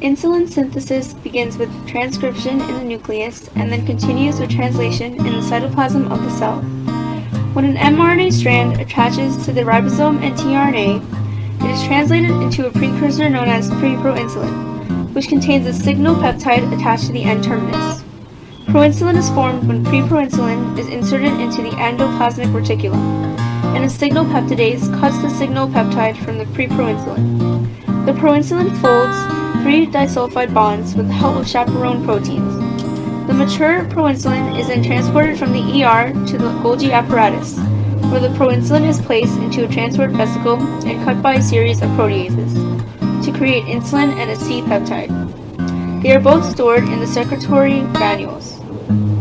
Insulin synthesis begins with transcription in the nucleus and then continues with translation in the cytoplasm of the cell. When an mRNA strand attaches to the ribosome and tRNA, it is translated into a precursor known as preproinsulin, which contains a signal peptide attached to the N-terminus. Proinsulin is formed when preproinsulin is inserted into the endoplasmic reticulum, and a signal peptidase cuts the signal peptide from the preproinsulin. The proinsulin folds 3 disulfide bonds with the help of chaperone proteins. The mature proinsulin is then transported from the ER to the Golgi apparatus, where the proinsulin is placed into a transport vesicle and cut by a series of proteases to create insulin and a C-peptide. They are both stored in the secretory granules.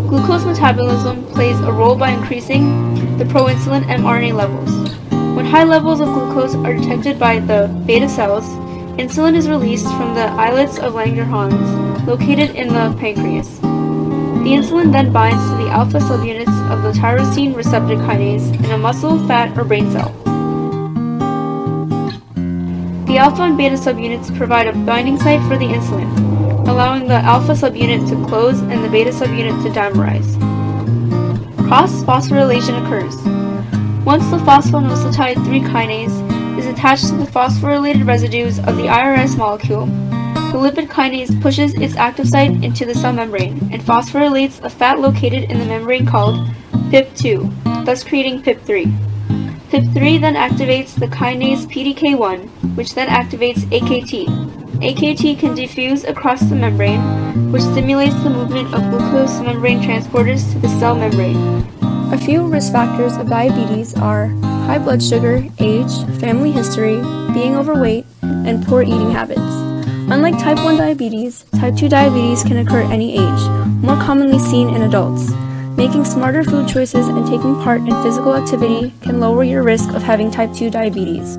Glucose metabolism plays a role by increasing the proinsulin mRNA levels. When high levels of glucose are detected by the beta cells, insulin is released from the islets of Langerhans located in the pancreas. The insulin then binds to the alpha subunits of the tyrosine receptor kinase in a muscle, fat, or brain cell. The alpha and beta subunits provide a binding site for the insulin, allowing the alpha subunit to close and the beta subunit to dimerize. Cross-phosphorylation occurs. Once the phosphoinositide 3 kinase is attached to the phosphorylated residues of the IRS molecule, the lipid kinase pushes its active site into the cell membrane and phosphorylates a fat located in the membrane called PIP2, thus creating PIP3. PIP3 then activates the kinase PDK1, which then activates AKT. AKT can diffuse across the membrane, which stimulates the movement of glucose membrane transporters to the cell membrane. A few risk factors of diabetes are high blood sugar, age, family history, being overweight, and poor eating habits. Unlike type 1 diabetes, type 2 diabetes can occur at any age, more commonly seen in adults. Making smarter food choices and taking part in physical activity can lower your risk of having type 2 diabetes.